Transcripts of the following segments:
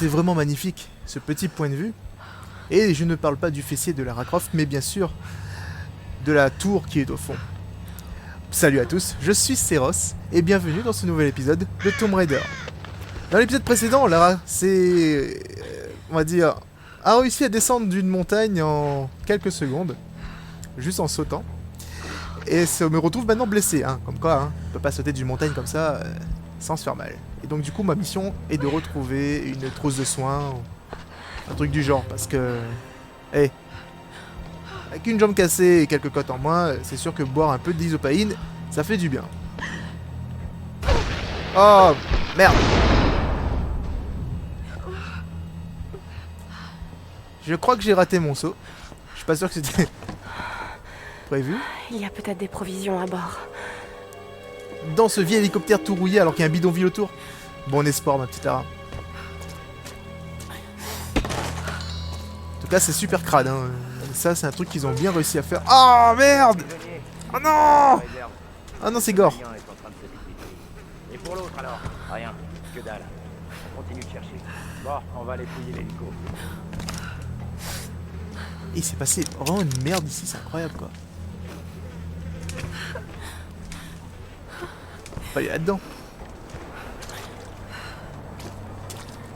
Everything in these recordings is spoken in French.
c'est vraiment magnifique, ce petit point de vue. Et je ne parle pas du fessier de Lara Croft, mais bien sûr de la tour qui est au fond. Salut à tous, je suis Seros, et bienvenue dans ce nouvel épisode de Tomb Raider. Dans l'épisode précédent, Lara, on va dire, a réussi à descendre d'une montagne en quelques secondes, juste en sautant. Et ça me retrouve maintenant blessé, hein, comme quoi, hein, on peut pas sauter d'une montagne comme ça sans se faire mal. Et donc du coup, ma mission est de retrouver une trousse de soins, un truc du genre, parce que... Hey, avec une jambe cassée et quelques côtes en moins, c'est sûr que boire un peu d'isopaïne, ça fait du bien. Oh, merde. Je crois que j'ai raté mon saut. Je suis pas sûr que c'était prévu. Il y a peut-être des provisions à bord. Dans ce vieil hélicoptère tout rouillé alors qu'il y a un bidonville autour. Bon espoir, ma petite Lara. En tout cas, c'est super crade, hein. Ça, c'est un truc qu'ils ont bien réussi à faire. Oh merde! Oh non! Ah non, c'est gore. Et pour l'autre alors? Rien, que dalle. On continue de chercher. Bon, on va aller fouiller l'hélico. Il s'est passé vraiment une merde ici, c'est incroyable quoi. On peut aller là-dedans.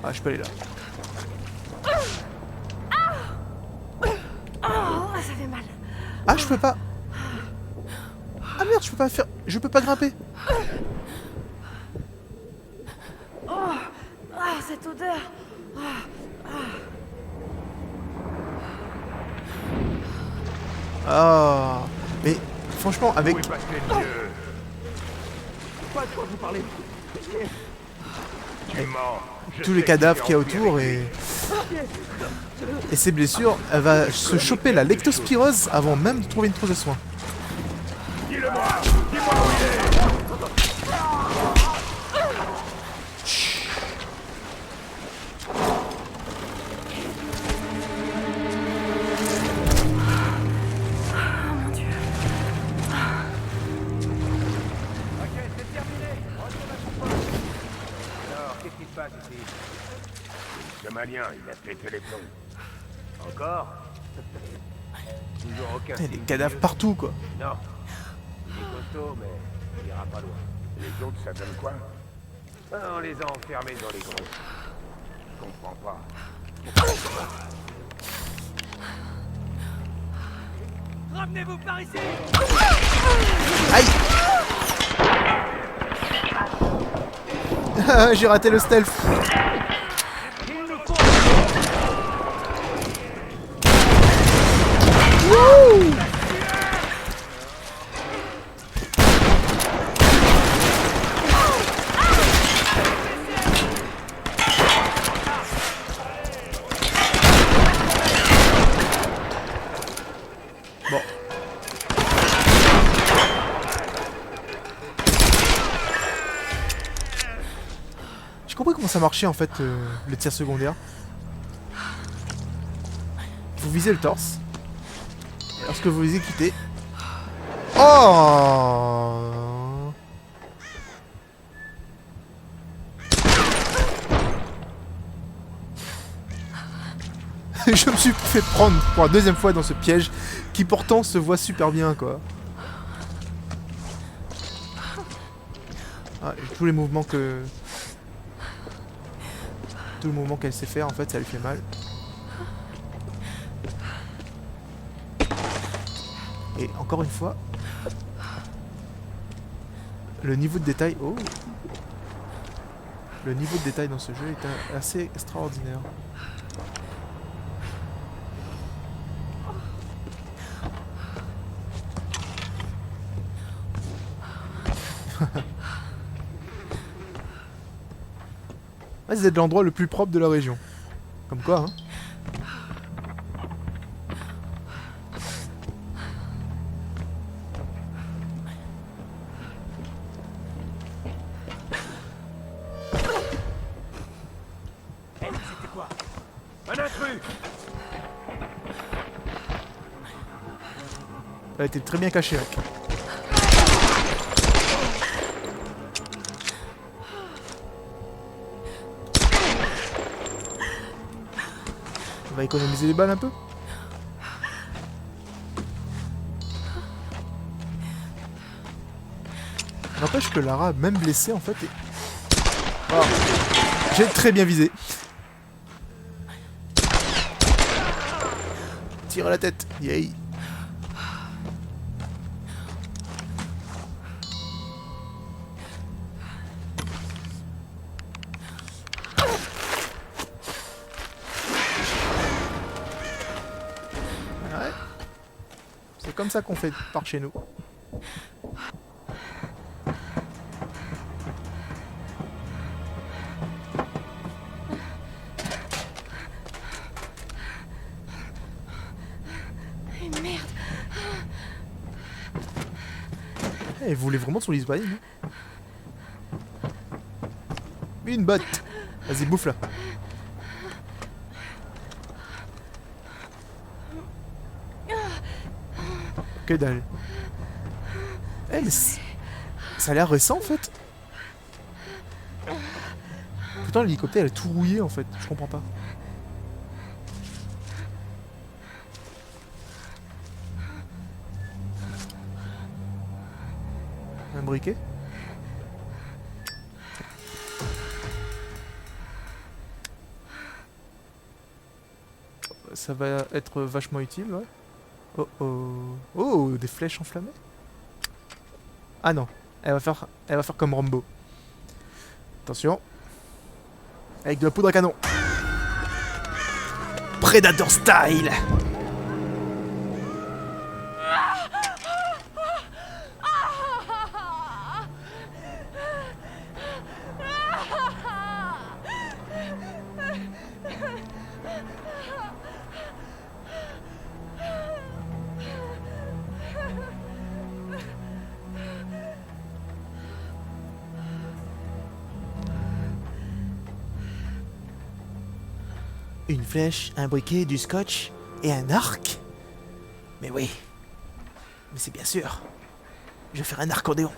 Ah, je peux aller là. Oh, ça fait mal. Ah, je peux pas. Ah merde, je peux pas faire. Je peux pas grimper. Oh, ah, cette odeur. Ah, mais franchement, avec tous les cadavres qu'il y a autour et ses blessures, elle va se choper la lectospirose avant même de trouver une trousse de soins. Dis-le-moi! Dis-moi où il est! Oh mon Dieu. Ok, c'est terminé! Retourne à ton poste! Alors, qu'est-ce qui se passe ici? Le malien, il a pété les plombs. Encore? Toujours aucun Putain, des signe de cadavres Dieu. partout quoi. Non. Il est costaud, mais il ira pas loin. Les autres, ça donne quoi? On les a enfermés dans les grottes. Je comprends pas. Ramenez-vous par ici! Aïe. J'ai raté le stealth. Il nous faut... Wouh. Bon. J'ai compris comment ça marchait en fait le tir secondaire. Vous visez le torse. Et lorsque vous les quittez. Oh. Je me suis fait prendre pour la deuxième fois dans ce piège qui pourtant se voit super bien quoi. Ah, et tous les mouvements que... Tout le mouvement qu'elle sait faire en fait ça lui fait mal. Et encore une fois, le niveau de détail... Oh. Le niveau de détail dans ce jeu est assez extraordinaire. Ah, c'est l'endroit le plus propre de la région. Comme quoi, hein. C'était quoi? Un intrus! Elle a été très bien cachée, mec. va économiser les balles un peu. N'empêche que Lara, même blessée en fait, est... Oh. J'ai très bien visé. Tire à la tête. Yay. Ouais. C'est comme ça qu'on fait par chez nous. Elle voulait vraiment son Lisbonne. Une botte. Vas-y, bouffe là. Que dalle. Eh mais ça a l'air récent en fait. Pourtant l'hélicoptère elle est tout rouillé en fait. Je comprends pas. Un briquet. Ça va être vachement utile, ouais. Oh oh. Oh, des flèches enflammées. Ah non, elle va faire comme Rambo. Attention. Avec de la poudre à canon. Predator style. Une flèche, un briquet, du scotch et un arc. Mais oui. Mais c'est bien sûr. Je vais faire un accordéon.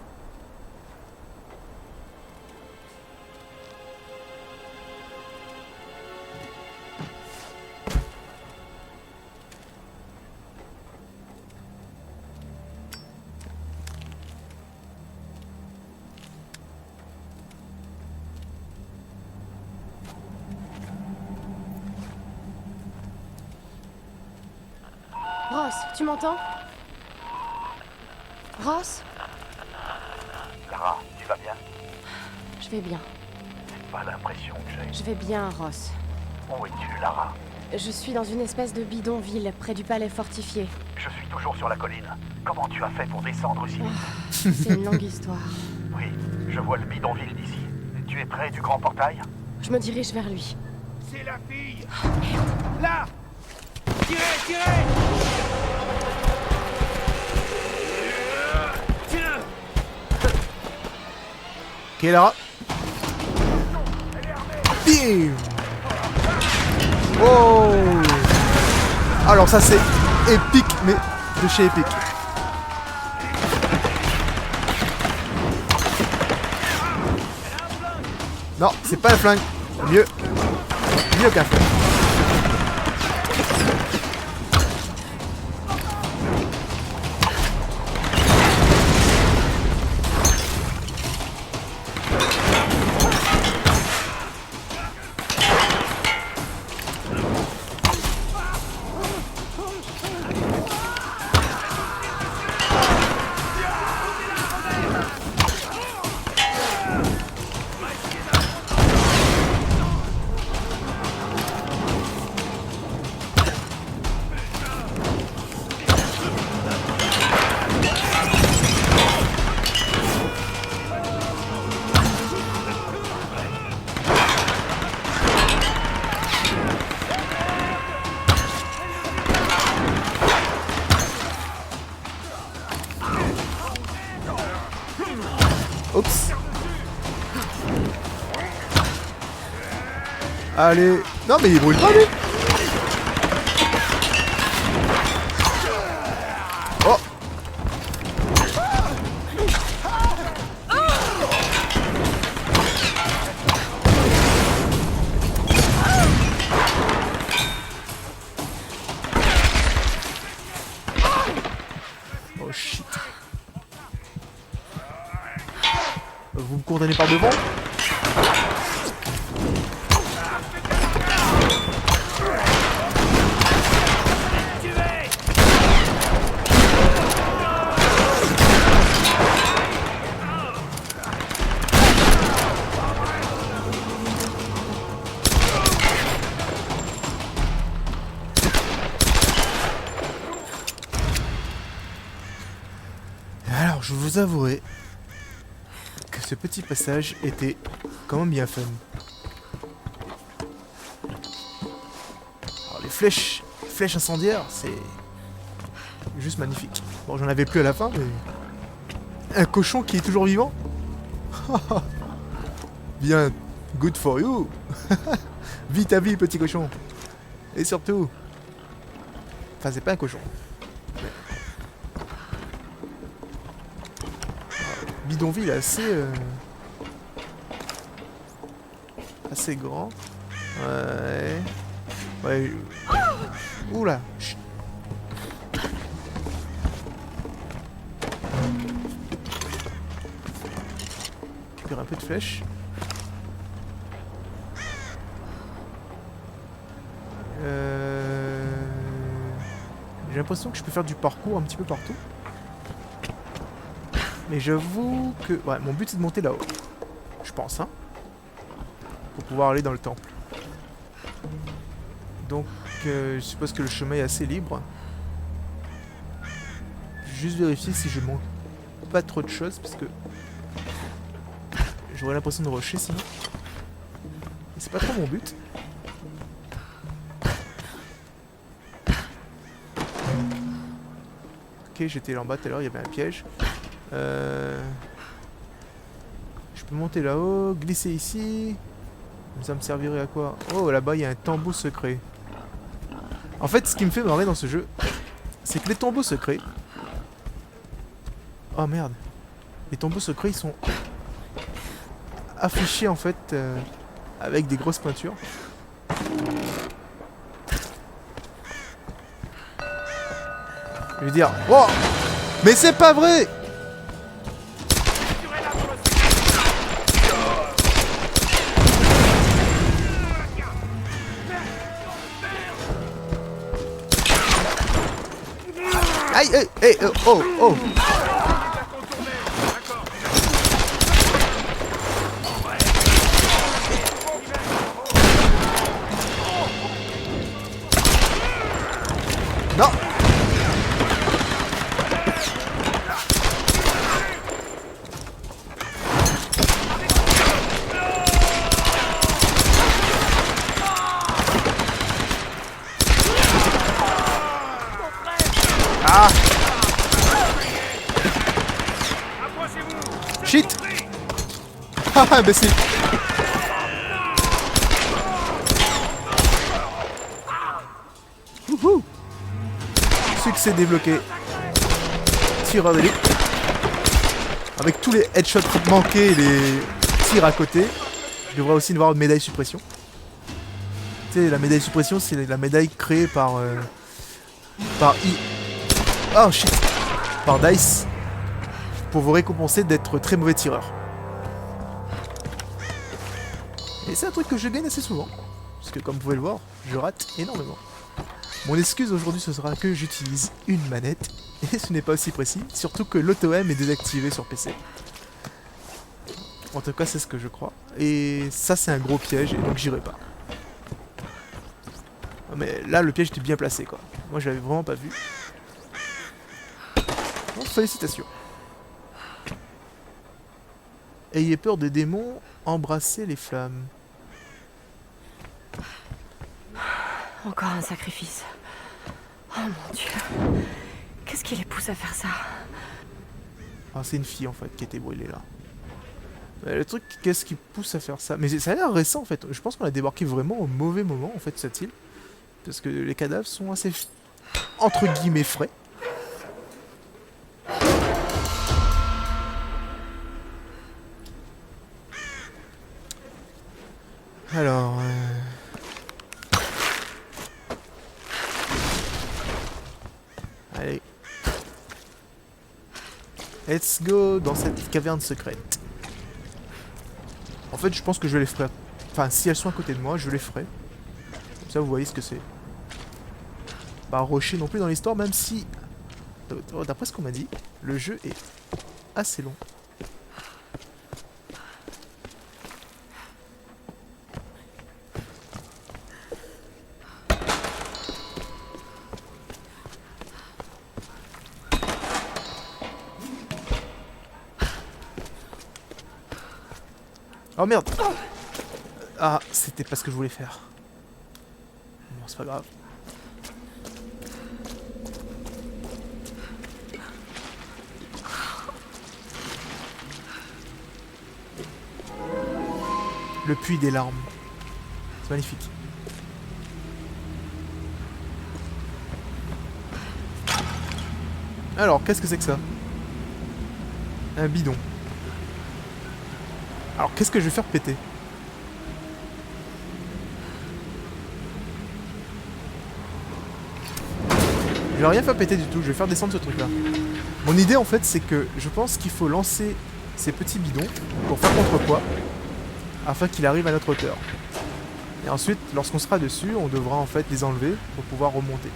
Ross, tu m'entends? Ross? Lara, tu vas bien? Je vais bien. C'est pas l'impression que j'ai. Je vais bien, Ross. Où es-tu, Lara? Je suis dans une espèce de bidonville, près du palais fortifié. Je suis toujours sur la colline. Comment tu as fait pour descendre si vite? C'est une longue histoire. Oui, je vois le bidonville d'ici. Tu es près du grand portail? Je me dirige vers lui. C'est la fille! Là! Tirez, tirez! Tiens! Ok, Lara. Bim! Oh! Alors ça c'est épique, mais de chez épique. Non, c'est pas un flingue. Mieux. Mieux qu'un flingue. Oups. Allez. Non mais il brûle pas lui. Oh. Vous me condamnez par devant? Alors, je vous avouerai que ce petit passage était quand même bien fun. Alors, les flèches incendiaires, c'est juste magnifique. Bon, j'en avais plus à la fin, mais... Un cochon qui est toujours vivant? Bien, good for you. Vis ta vie, petit cochon. Et surtout... Enfin, c'est pas un cochon. Bidonville assez grand. Ouais. Ouais. Oula. Chut. Récupère un peu de flèches. J'ai l'impression que je peux faire du parcours un petit peu partout. Mais j'avoue que... Ouais, mon but c'est de monter là-haut. Je pense, hein. Pour pouvoir aller dans le temple. Donc, je suppose que le chemin est assez libre. Juste vérifier si je manque pas trop de choses, parce que... J'aurais l'impression de rusher sinon. Et c'est pas trop mon but. Ok, j'étais là en bas tout à l'heure, il y avait un piège. Je peux monter là-haut, glisser ici. Ça me servirait à quoi? Oh, là-bas, il y a un tombeau secret. En fait, ce qui me fait marrer dans ce jeu, c'est que les tombeaux secrets... Oh merde. Les tombeaux secrets, ils sont affichés, en fait, avec des grosses pointures. Je veux dire... Oh! Mais c'est pas vrai! Aïe, aïe, aïe, oh, oh. Non. Ah. Shit. Haha, imbécile. Wouhou. Succès débloqué. Tireur d'élite. Avec tous les headshots manqués et les tirs à côté. Je devrais aussi avoir une médaille suppression. Tu sais, la médaille suppression, c'est la médaille créée par... Oh shit. Par DICE. Pour vous récompenser d'être très mauvais tireur. Et c'est un truc que je gagne assez souvent. Parce que comme vous pouvez le voir, je rate énormément. Mon excuse aujourd'hui ce sera que j'utilise une manette. Et ce n'est pas aussi précis. Surtout que l'auto-aim est désactivé sur PC. En tout cas c'est ce que je crois. Et ça c'est un gros piège et donc j'irai pas. Mais là le piège était bien placé quoi. Moi je l'avais vraiment pas vu. Bon, félicitations. Ayez peur des démons, embrassez les flammes. Encore un sacrifice. Oh mon Dieu. Qu'est-ce qui les pousse à faire ça? Ah, c'est une fille en fait qui a été brûlée là. Mais le truc, qu'est-ce qui pousse à faire ça? Mais ça a l'air récent en fait. Je pense qu'on a débarqué vraiment au mauvais moment en fait cette île. Parce que les cadavres sont assez entre guillemets frais. Alors... Allez. Let's go dans cette caverne secrète. En fait, je pense que je les ferai. Enfin, si elles sont à côté de moi, je les ferai. Comme ça, vous voyez ce que c'est. Pas rusher non plus dans l'histoire, même si... D'après ce qu'on m'a dit, le jeu est assez long. Oh merde! Ah, c'était pas ce que je voulais faire. Bon, c'est pas grave. Le puits des larmes. C'est magnifique. Alors, qu'est-ce que c'est que ça? Un bidon. Alors, qu'est-ce que je vais faire péter? Je vais rien faire péter du tout, je vais faire descendre ce truc-là. Mon idée, en fait, c'est que je pense qu'il faut lancer ces petits bidons pour faire contrepoids, afin qu'il arrive à notre hauteur. Et ensuite, lorsqu'on sera dessus, on devra en fait les enlever pour pouvoir remonter.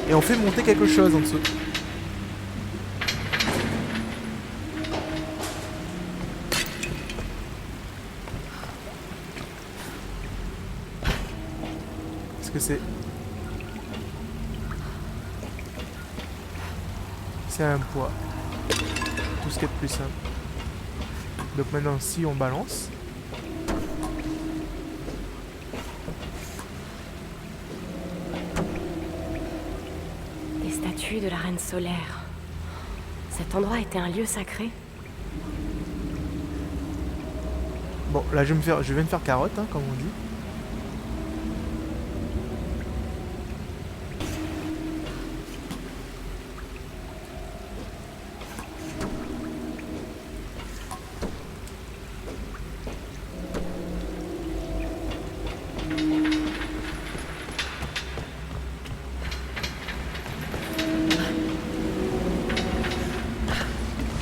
Et on fait monter quelque chose en dessous. Qu'est-ce que c'est? C'est un poids. Tout ce qui est de plus simple. Donc maintenant, si on balance... Des statues de la reine solaire. Cet endroit était un lieu sacré. Bon, là je vais me faire carotte, hein, comme on dit.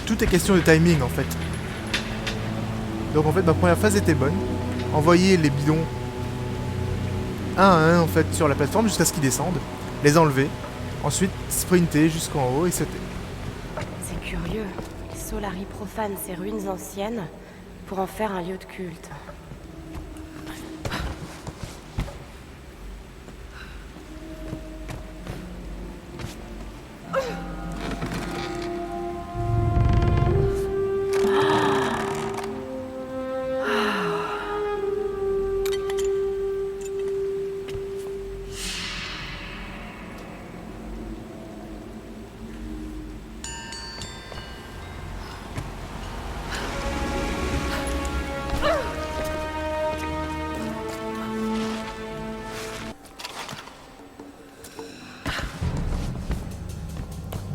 Tout est question de timing en fait. Donc en fait ma première phase était bonne. Envoyer les bidons un à un en fait sur la plateforme jusqu'à ce qu'ils descendent. Les enlever. Ensuite sprinter jusqu'en haut et sauter. C'est curieux. Solari profane ces ruines anciennes pour en faire un lieu de culte.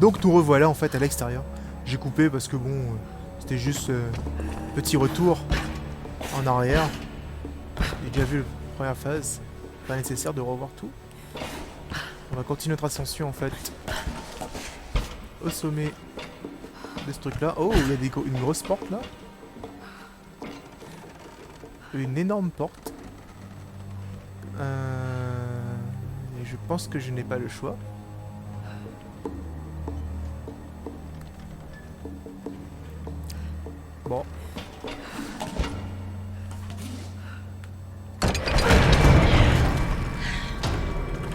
Donc nous revoilà en fait à l'extérieur. J'ai coupé parce que bon, c'était juste petit retour en arrière. J'ai déjà vu la première phase. Pas nécessaire de revoir tout. On va continuer notre ascension en fait au sommet de ce truc là. Oh, il y a une grosse porte là. Une énorme porte. Et je pense que je n'ai pas le choix. Bon.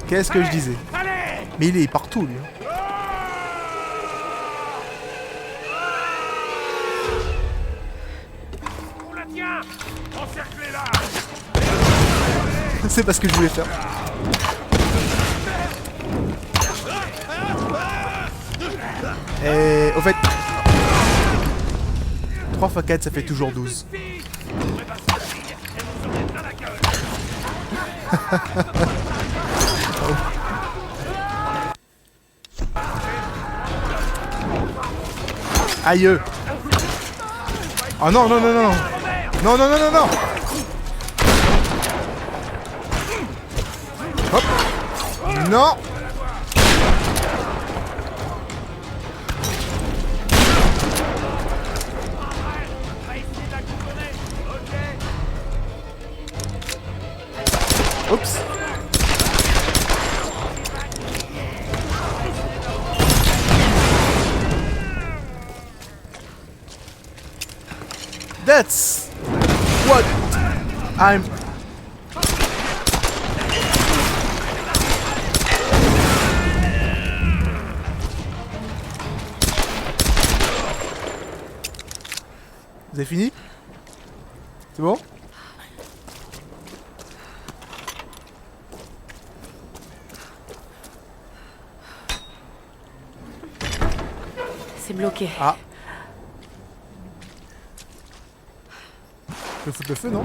Qu'est-ce que je disais? Mais il est partout lui. On la tient! Encerclez-la! C'est pas ce que je voulais faire. Et au fait, 3 x 4 ça fait toujours 12. Aïe. Oh non non non non. Non non non non non. Hop. Non. Oups. That's what I'm... Vous avez fini? C'est bon? C'est bloqué. Ah. Je peux foutre le feu, non?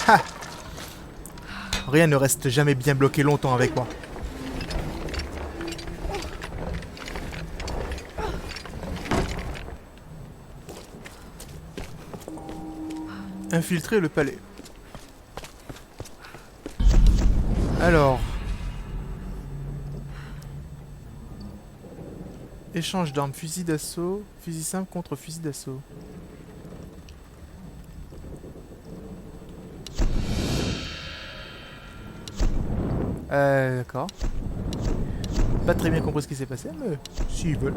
Ha! Rien ne reste jamais bien bloqué longtemps avec moi. Infiltrer le palais. Alors... Échange d'armes, fusil d'assaut, fusil simple contre fusil d'assaut. D'accord. Pas très bien compris ce qui s'est passé, mais s'ils veulent.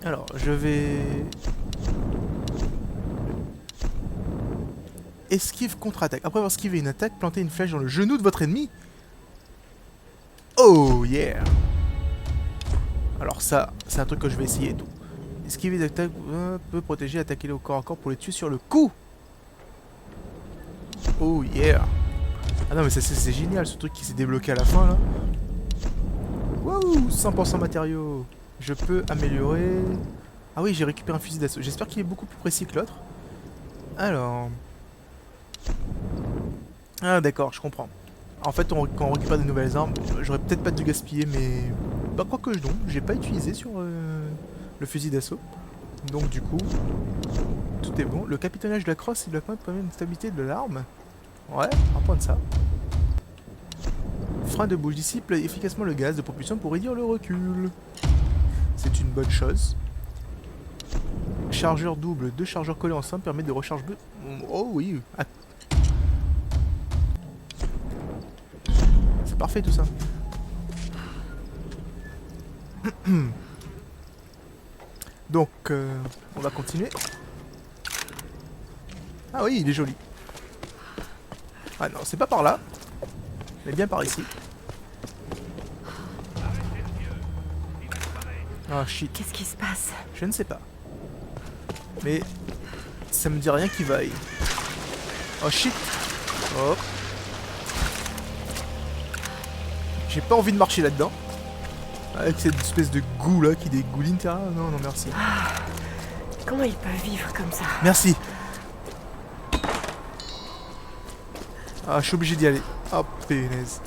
Alors, je vais... Esquive contre-attaque. Après avoir esquivé une attaque, plantez une flèche dans le genou de votre ennemi. Oh yeah! Alors ça, c'est un truc que je vais essayer et tout. Esquiver des attaques peut protéger, attaquer au corps à corps pour les tuer sur le coup. Oh yeah! Ah non mais c'est génial ce truc qui s'est débloqué à la fin là. Wouh! 100% matériaux. Je peux améliorer... Ah oui, j'ai récupéré un fusil d'assaut. J'espère qu'il est beaucoup plus précis que l'autre. Alors... Ah d'accord, je comprends. En fait, quand on récupère des nouvelles armes, j'aurais peut-être pas dû gaspiller, mais... Bah quoi que je donne, j'ai pas utilisé sur le fusil d'assaut. Donc du coup, tout est bon. Le capitonnage de la crosse, il doit permettre une stabilité de l'arme. Ouais, on va prendre ça. Frein de bouche dissipe efficacement le gaz de propulsion pour réduire le recul. C'est une bonne chose. Chargeur double, 2 chargeurs collés ensemble permettent de recharge bleu. Oh oui. Ah. C'est parfait tout ça. Donc, on va continuer. Ah oui, il est joli. Ah non, c'est pas par là. Mais bien par ici. Ah shit. Qu'est-ce qui se passe? Je ne sais pas. Mais ça me dit rien qui vaille. Oh shit. Oh. J'ai pas envie de marcher là-dedans. Avec cette espèce de goût là qui dégouline. Ah, non, non, merci. Comment ils peuvent vivre comme ça? Merci. Ah, je suis obligé d'y aller. Oh, pénaise.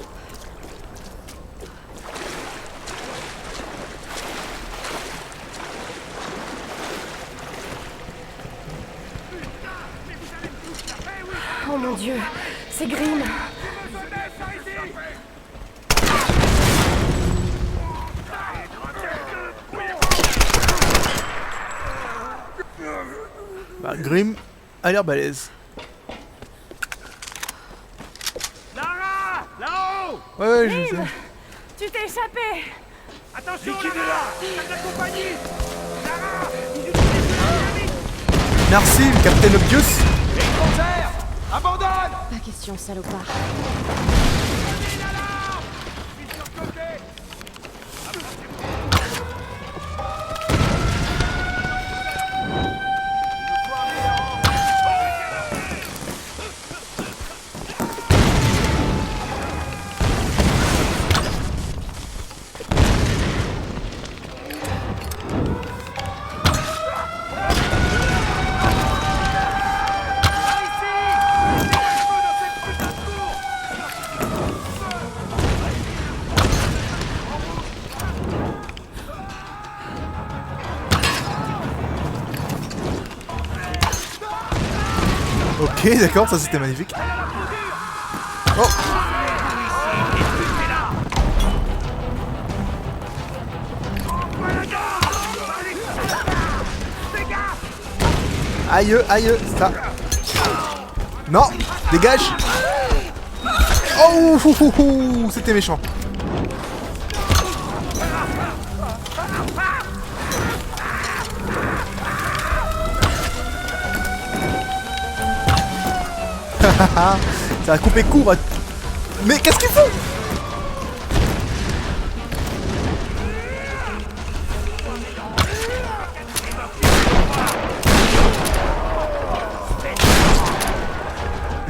Oh mon dieu, c'est Grimm. Bah, Grimm a l'air balèze. Lara! Là-haut! Ouais, je sais. Tu t'es échappé. Attention, Lara! T'as de la compagnie! Lara! Ils utilisent le dynamite! Merci, le Captain Obvious. Et ils conservent! Abandonne! Pas question, salopard. Ok, d'accord, ça c'était magnifique. Oh. Aïe, aïe, ça. Non, dégage. Oh, c'était méchant. Ça a coupé court à... Mais qu'est-ce qu'il faut?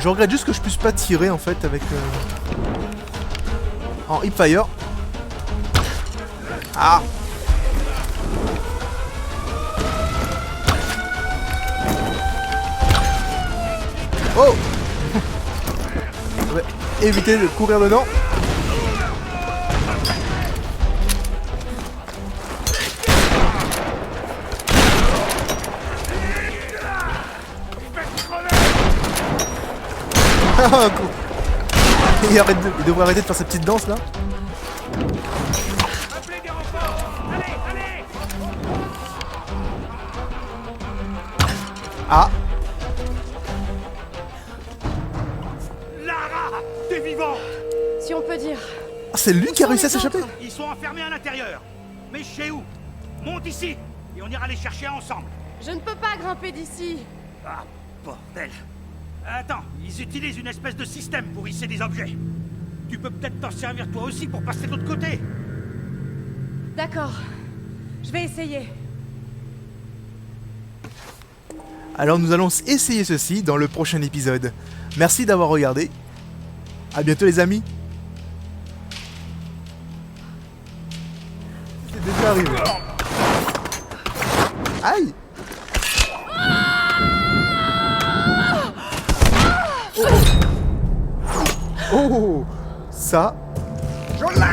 Je regrette juste que je puisse pas tirer en fait avec... en hipfire. Ah. Oh. Ouais, éviter de courir dedans. Il devrait arrêter de faire sa petite danse là. Appelez des renforts. Allez, allez. Ah. Lara, t'es vivant. Si on peut dire. Ah, c'est lui qui a réussi à s'échapper. Ils sont enfermés à l'intérieur. Mais chez où? Monte ici et on ira les chercher ensemble. Je ne peux pas grimper d'ici. Ah, bordel. Attends, ils utilisent une espèce de système pour hisser des objets. Tu peux peut-être t'en servir toi aussi pour passer de l'autre côté. D'accord. Je vais essayer. Alors nous allons essayer ceci dans le prochain épisode. Merci d'avoir regardé. À bientôt les amis. C'est déjà arrivé. Aïe. Oh, ça. Je l'ai.